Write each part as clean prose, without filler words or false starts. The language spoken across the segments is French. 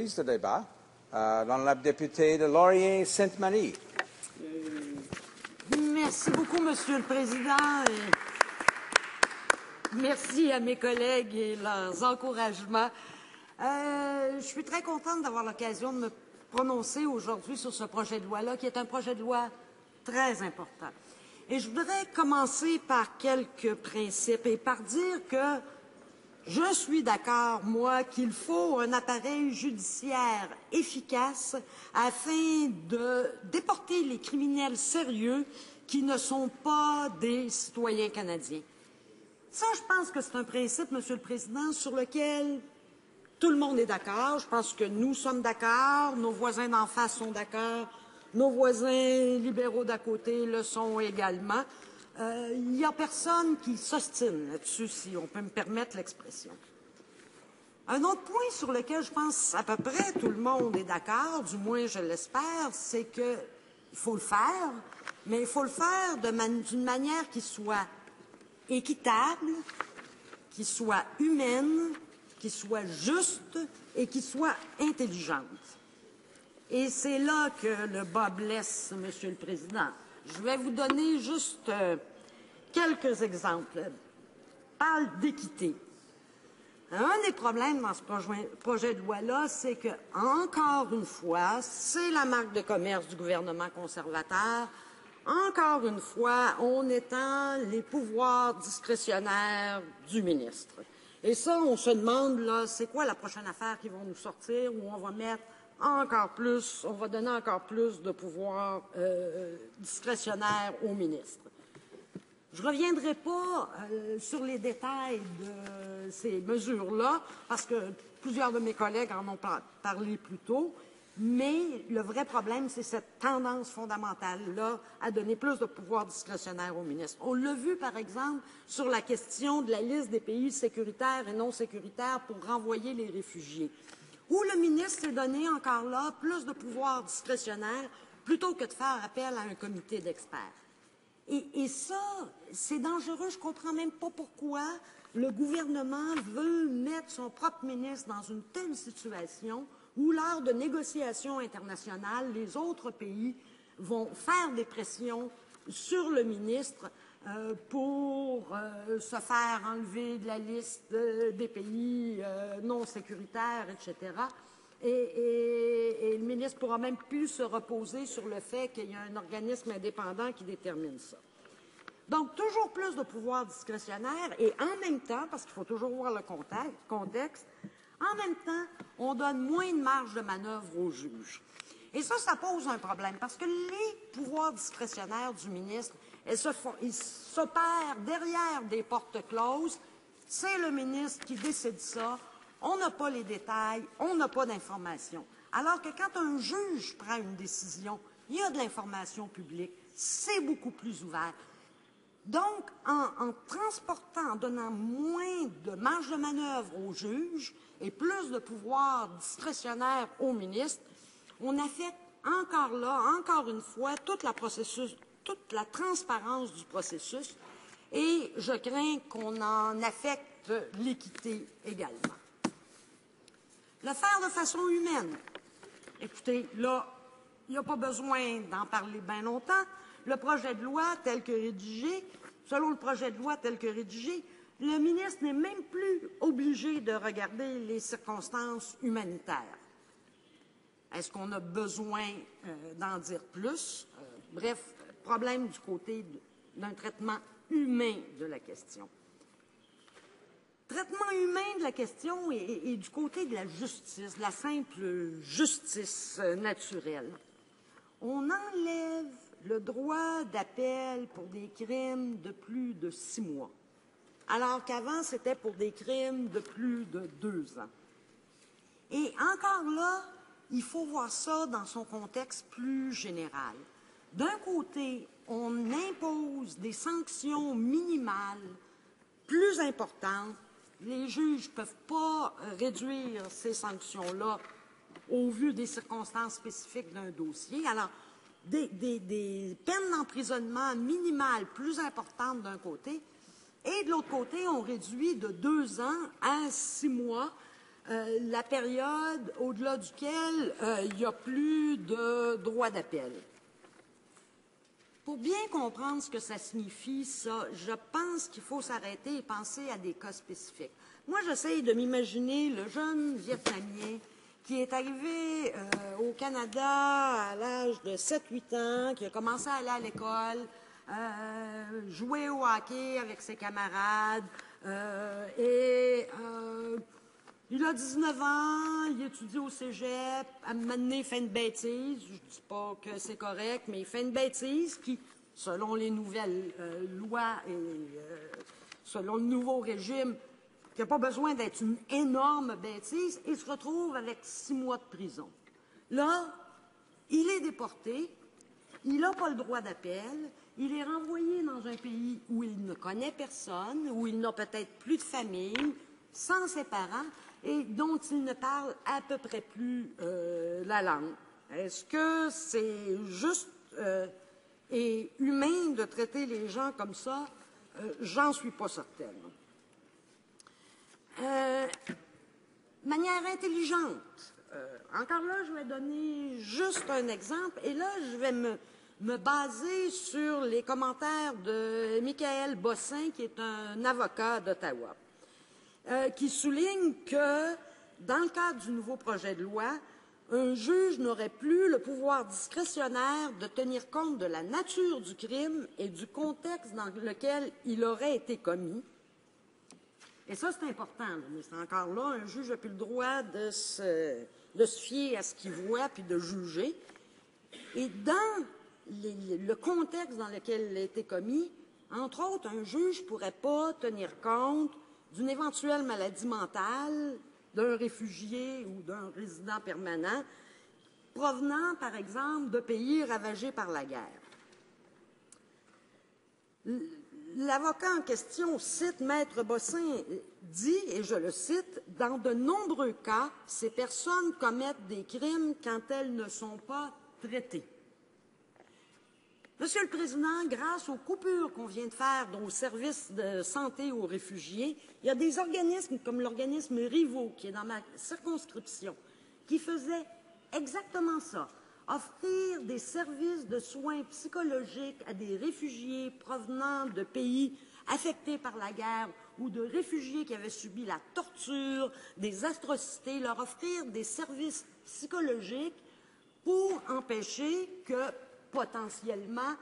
Prise de débat. L'honorable député de Laurier-Sainte-Marie. Merci beaucoup, Monsieur le Président. Et merci à mes collègues et leurs encouragements. Je suis très contente d'avoir l'occasion de me prononcer aujourd'hui sur ce projet de loi-là, qui est un projet de loi très important. Et je voudrais commencer par quelques principes et par dire que je suis d'accord, moi, qu'il faut un appareil judiciaire efficace afin de déporter les criminels sérieux qui ne sont pas des citoyens canadiens. Ça, je pense que c'est un principe, Monsieur le Président, sur lequel tout le monde est d'accord. Je pense que nous sommes d'accord, nos voisins d'en face sont d'accord, nos voisins libéraux d'à côté le sont également. Il n'y a personne qui s'ostine là-dessus, si on peut me permettre l'expression. Un autre point sur lequel je pense à peu près tout le monde est d'accord, du moins je l'espère, c'est qu'il faut le faire, mais il faut le faire d'une manière qui soit équitable, qui soit humaine, qui soit juste et qui soit intelligente. Et c'est là que le bas blesse, Monsieur le Président. Je vais vous donner juste quelques exemples. Parle d'équité. Un des problèmes dans ce projet de loi-là, c'est que, encore une fois, c'est la marque de commerce du gouvernement conservateur. Encore une fois, on étend les pouvoirs discrétionnaires du ministre. Et ça, on se demande, là, c'est quoi la prochaine affaire qu'ils vont nous sortir où on va mettre encore plus, on va donner encore plus de pouvoir discrétionnaire au ministre. Je ne reviendrai pas sur les détails de ces mesures-là, parce que plusieurs de mes collègues en ont parlé plus tôt, mais le vrai problème, c'est cette tendance fondamentale-là à donner plus de pouvoir discrétionnaire au ministre. On l'a vu, par exemple, sur la question de la liste des pays sécuritaires et non sécuritaires pour renvoyer les réfugiés, où le ministre s'est donné encore là plus de pouvoir discrétionnaire plutôt que de faire appel à un comité d'experts. Et ça, c'est dangereux. Je ne comprends même pas pourquoi le gouvernement veut mettre son propre ministre dans une telle situation où, lors de négociations internationales, les autres pays vont faire des pressions sur le ministre pour se faire enlever de la liste des pays non sécuritaires, etc. Et le ministre pourra même plus se reposer sur le fait qu'il y a un organisme indépendant qui détermine ça. Donc, toujours plus de pouvoir discrétionnaire et en même temps, parce qu'il faut toujours voir le contexte, en même temps, on donne moins de marge de manœuvre aux juges. Et ça pose un problème, parce que les pouvoirs discrétionnaires du ministre, ils s'opèrent derrière des portes closes. C'est le ministre qui décide ça. On n'a pas les détails, on n'a pas d'informations. Alors que quand un juge prend une décision, il y a de l'information publique, c'est beaucoup plus ouvert. Donc, en transportant, en donnant moins de marge de manœuvre aux juges et plus de pouvoir discrétionnaire au ministre, on affecte encore une fois, toute la transparence du processus et je crains qu'on en affecte l'équité également. Le faire de façon humaine. Écoutez, là, il n'y a pas besoin d'en parler bien longtemps. Le projet de loi tel que rédigé, selon le projet de loi tel que rédigé, le ministre n'est même plus obligé de regarder les circonstances humanitaires. Est-ce qu'on a besoin d'en dire plus? Bref, problème du côté d'un traitement humain de la question. Traitement humain de la question et du côté de la justice, de la simple justice naturelle. On enlève le droit d'appel pour des crimes de plus de 6 mois, alors qu'avant, c'était pour des crimes de plus de 2 ans. Et encore là, il faut voir ça dans son contexte plus général. D'un côté, on impose des sanctions minimales plus importantes. Les juges ne peuvent pas réduire ces sanctions-là au vu des circonstances spécifiques d'un dossier. Alors, des peines d'emprisonnement minimales plus importantes d'un côté, et de l'autre côté, on réduit de 2 ans à 6 mois la période au-delà duquel il n'y a plus de droit d'appel. Pour bien comprendre ce que ça signifie, ça, je pense qu'il faut s'arrêter et penser à des cas spécifiques. Moi, j'essaye de m'imaginer le jeune Vietnamien qui est arrivé au Canada à l'âge de 7-8 ans, qui a commencé à aller à l'école, jouer au hockey avec ses camarades, il a 19 ans, il étudie au cégep, à un moment donné, il fait une bêtise, je ne dis pas que c'est correct, mais il fait une bêtise qui, selon les nouvelles lois et selon le nouveau régime, qui n'a pas besoin d'être une énorme bêtise, il se retrouve avec 6 mois de prison. Là, il est déporté, il n'a pas le droit d'appel, il est renvoyé dans un pays où il ne connaît personne, où il n'a peut-être plus de famille, sans ses parents, et dont il ne parle à peu près plus la langue. Est-ce que c'est juste et humain de traiter les gens comme ça? J'en suis pas certaine. Manière intelligente. Encore là, je vais donner juste un exemple, et là, je vais me baser sur les commentaires de Michael Bossin, qui est un avocat d'Ottawa, qui souligne que, dans le cadre du nouveau projet de loi, un juge n'aurait plus le pouvoir discrétionnaire de tenir compte de la nature du crime et du contexte dans lequel il aurait été commis. Et ça, c'est important, mais c'est encore là, un juge n'a plus le droit de se fier à ce qu'il voit puis de juger. Et dans le contexte dans lequel il a été commis, entre autres, un juge ne pourrait pas tenir compte d'une éventuelle maladie mentale d'un réfugié ou d'un résident permanent provenant, par exemple, de pays ravagés par la guerre. L'avocat en question cite Maître Bossin, dit, et je le cite, « Dans de nombreux cas, ces personnes commettent des crimes quand elles ne sont pas traitées. » Monsieur le Président, grâce aux coupures qu'on vient de faire dans le service de santé aux réfugiés, il y a des organismes comme l'organisme Rivaux, qui est dans ma circonscription, qui faisait exactement ça, offrir des services de soins psychologiques à des réfugiés provenant de pays affectés par la guerre ou de réfugiés qui avaient subi la torture, des atrocités, leur offrir des services psychologiques pour empêcher que potentiellement,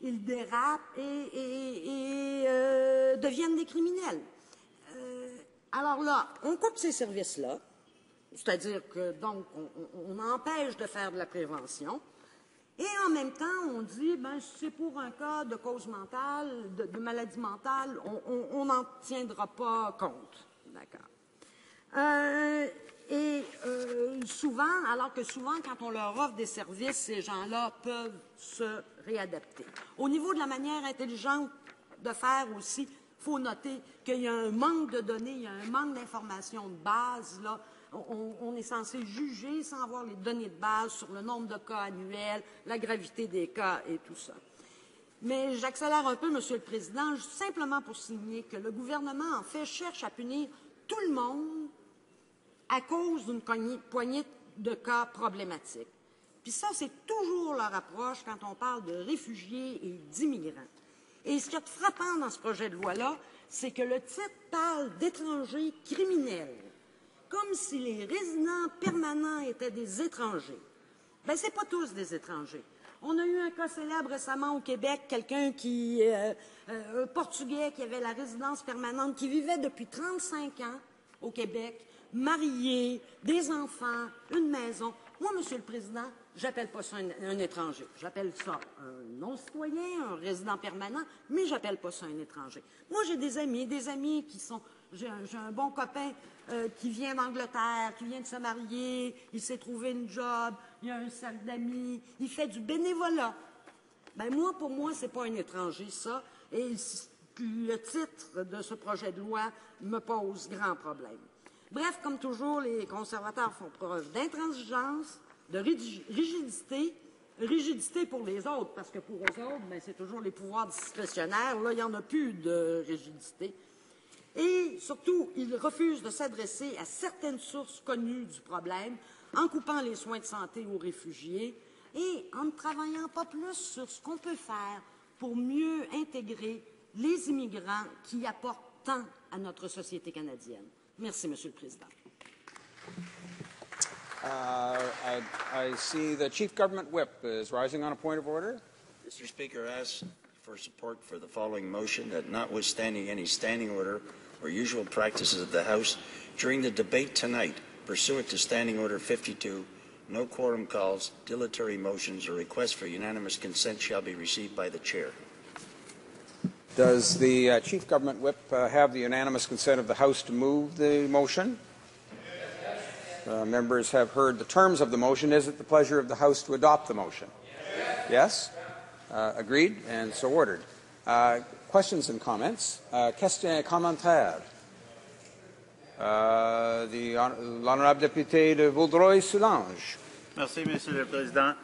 ils dérapent et deviennent des criminels. Alors là, on coupe ces services-là, c'est-à-dire que donc on empêche de faire de la prévention, et en même temps, on dit, ben si c'est pour un cas de cause mentale, de maladie mentale, on n'en tiendra pas compte. D'accord. Souvent, alors que souvent, quand on leur offre des services, ces gens-là peuvent se réadapter. Au niveau de la manière intelligente de faire aussi, il faut noter qu'il y a un manque de données, il y a un manque d'informations de base. Là. On est censé juger sans avoir les données de base sur le nombre de cas annuels, la gravité des cas et tout ça. Mais j'accélère un peu, Monsieur le Président, simplement pour signaler que le gouvernement, en fait, cherche à punir tout le monde à cause d'une poignée de cas problématiques. Puis ça, c'est toujours leur approche quand on parle de réfugiés et d'immigrants. Et ce qui est frappant dans ce projet de loi-là, c'est que le titre parle d'étrangers criminels, comme si les résidents permanents étaient des étrangers. Bien, c'est pas tous des étrangers. On a eu un cas célèbre récemment au Québec, quelqu'un un Portugais qui avait la résidence permanente, qui vivait depuis 35 ans au Québec, marié, des enfants, une maison. Moi, Monsieur le Président, j'appelle pas ça un étranger. J'appelle ça un non-citoyen, un résident permanent, mais j'appelle pas ça un étranger. Moi, j'ai des amis qui sont... J'ai un bon copain qui vient d'Angleterre, qui vient de se marier, il s'est trouvé une job, il a un cercle d'amis, il fait du bénévolat. Ben moi, pour moi, c'est pas un étranger, ça. Et le titre de ce projet de loi me pose grand problème. Bref, comme toujours, les conservateurs font preuve d'intransigeance, de rigidité pour les autres, parce que pour eux autres, ben, c'est toujours les pouvoirs discrétionnaires. Là, il n'y en a plus de rigidité. Et surtout, il refuse de s'adresser à certaines sources connues du problème, en coupant les soins de santé aux réfugiés et en ne travaillant pas plus sur ce qu'on peut faire pour mieux intégrer les immigrants qui apportent tant à notre société canadienne. Merci, Monsieur le Président. I see the Chief Government Whip is rising on a point of order. Mr. Speaker, I ask for support for the following motion that notwithstanding any standing order or usual practices of the House, during the debate tonight, pursuant to Standing Order 52, no quorum calls, dilatory motions, or requests for unanimous consent shall be received by the Chair. Does the Chief Government Whip have the unanimous consent of the House to move the motion? Members have heard the terms of the motion. Is it the pleasure of the House to adopt the motion? Yes? Agreed, and so ordered. Questions and comments? Questions et commentaires? L'honorable député de Vaudreuil-Soulanges. Merci, Monsieur le Président.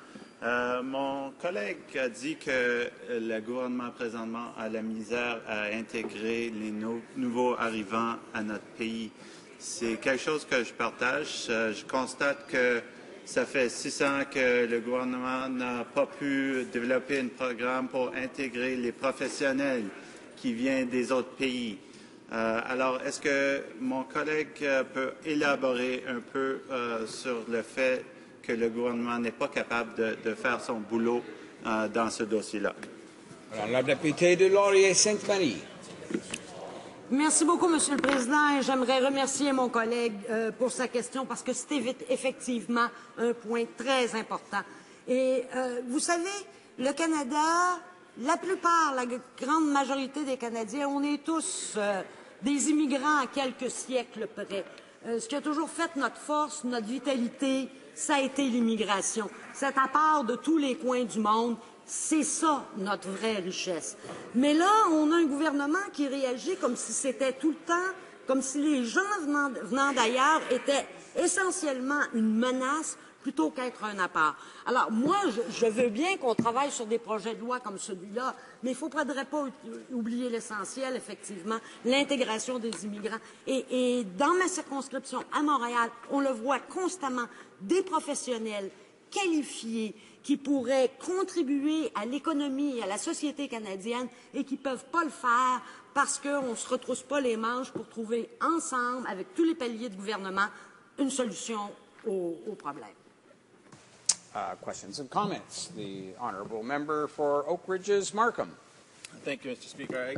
Mon collègue a dit que le gouvernement présentement a la misère à intégrer les nouveaux arrivants à notre pays. C'est quelque chose que je partage. Je constate que ça fait 6 ans que le gouvernement n'a pas pu développer un programme pour intégrer les professionnels qui viennent des autres pays. Alors, est-ce que mon collègue peut élaborer un peu sur le fait que le gouvernement n'est pas capable de faire son boulot dans ce dossier-là? La députée de Laurier-Sainte-Marie. Merci beaucoup, Monsieur le Président, et j'aimerais remercier mon collègue pour sa question parce que c'était effectivement un point très important. Et vous savez, le Canada, la plupart, la grande majorité des Canadiens, on est tous des immigrants à quelques siècles près. Ce qui a toujours fait notre force, notre vitalité, ça a été l'immigration. Cet apport de tous les coins du monde, c'est ça, notre vraie richesse. Mais là, on a un gouvernement qui réagit comme si c'était tout le temps, comme si les gens venant d'ailleurs étaient essentiellement une menace plutôt qu'être un apport. Alors, moi, je veux bien qu'on travaille sur des projets de loi comme celui-là, mais il ne faudrait pas oublier l'essentiel, effectivement, l'intégration des immigrants. Et dans ma circonscription, à Montréal, on le voit constamment, des professionnels qualifiés qui pourraient contribuer à l'économie et à la société canadienne et qui ne peuvent pas le faire parce qu'on ne se retrousse pas les manches pour trouver ensemble, avec tous les paliers de gouvernement, une solution au problème. Questions and comments. The honourable member for Oak Ridges, Markham. Thank you, Mr. Speaker.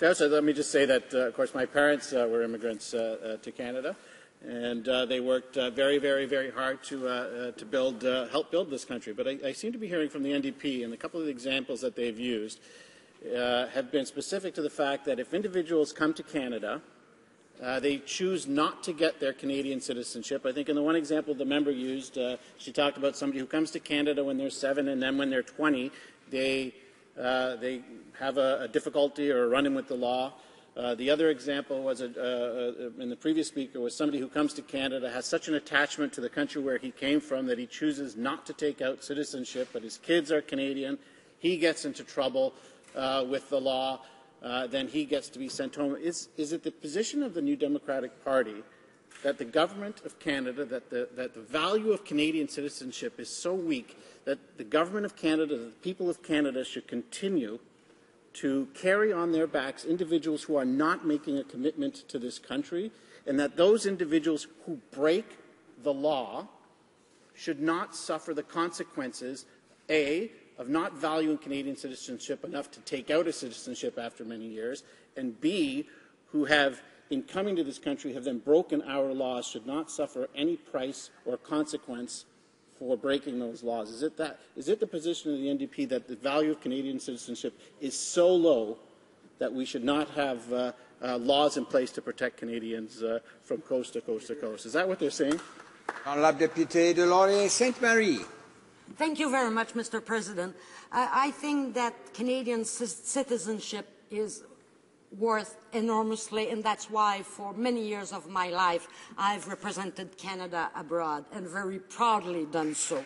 Let me just say that, of course, my parents were immigrants to Canada, and they worked very, very, very hard to help build this country. But I seem to be hearing from the NDP, and a couple of the examples that they've used have been specific to the fact that if individuals come to Canada, they choose not to get their Canadian citizenship. I think in the one example the member used, she talked about somebody who comes to Canada when they're 7 and then when they're 20, they have a difficulty or a run-in with the law. The other example was, in the previous speaker, was somebody who comes to Canada, has such an attachment to the country where he came from that he chooses not to take out citizenship, but his kids are Canadian. He gets into trouble with the law. Then he gets to be sent home. Is it the position of the New Democratic Party that the government of Canada, that the value of Canadian citizenship is so weak that the government of Canada, the people of Canada should continue to carry on their backs individuals who are not making a commitment to this country, and that those individuals who break the law should not suffer the consequences, A, of not valuing Canadian citizenship enough to take out a citizenship after many years, and B, who have, in coming to this country, have then broken our laws, should not suffer any price or consequence for breaking those laws. Is it the position of the NDP that the value of Canadian citizenship is so low that we should not have laws in place to protect Canadians from coast to coast to coast? Is that what they're saying? Honourable député de Laurier-Sainte-Marie. Thank you very much, Mr. President. I think that Canadian citizenship is worth enormously, and that's why for many years of my life I've represented Canada abroad, and very proudly done so.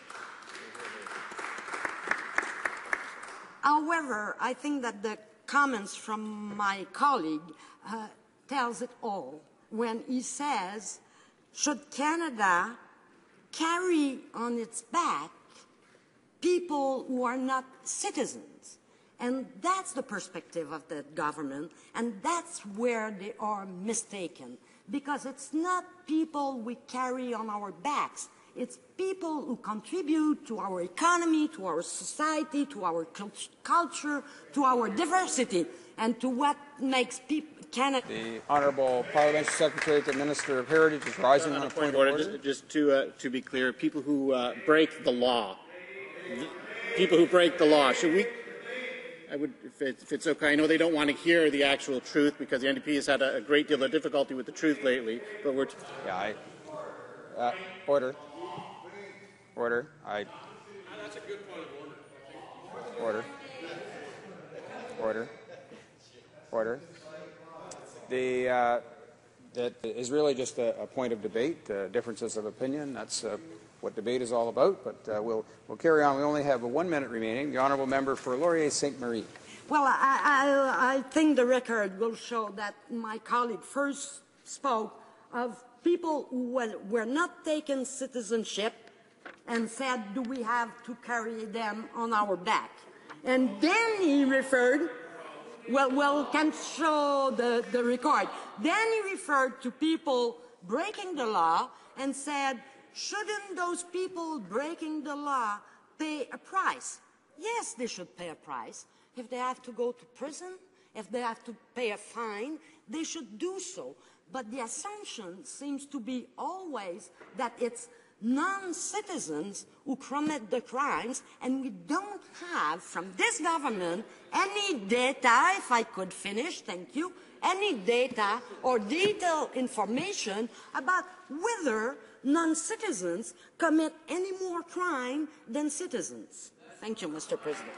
However, I think that the comments from my colleague tells it all when he says, should Canada carry on its back people who are not citizens? And that's the perspective of the government, and that's where they are mistaken. Because it's not people we carry on our backs. It's people who contribute to our economy, to our society, to our culture, to our diversity, and to what makes Canada. The Honourable Parliamentary Secretary to the Minister of Heritage is rising on a point of order. Just to be clear, people who break the law, people who break the law, should we? I would, if it's okay, I know they don't want to hear the actual truth because the NDP has had a great deal of difficulty with the truth lately, but we're... Order. Order. That's a good point of order. Order. Order. That is really just a point of debate, differences of opinion. That's what debate is all about, but we'll carry on. We only have 1 minute remaining. The Honourable Member for Laurier-Sainte-Marie. Well, I think the record will show that my colleague first spoke of people who were not taken citizenship and said, do we have to carry them on our back? And then he referred, well, can show the record. Then he referred to people breaking the law and said, shouldn't those people breaking the law pay a price? Yes, they should pay a price. If they have to go to prison, if they have to pay a fine, they should do so. But the assumption seems to be always that it's non-citizens who commit the crimes, and we don't have from this government any data, if I could finish, thank you, any data or detailed information about whether non-citizens commit any more crime than citizens. Thank you, Mr. President.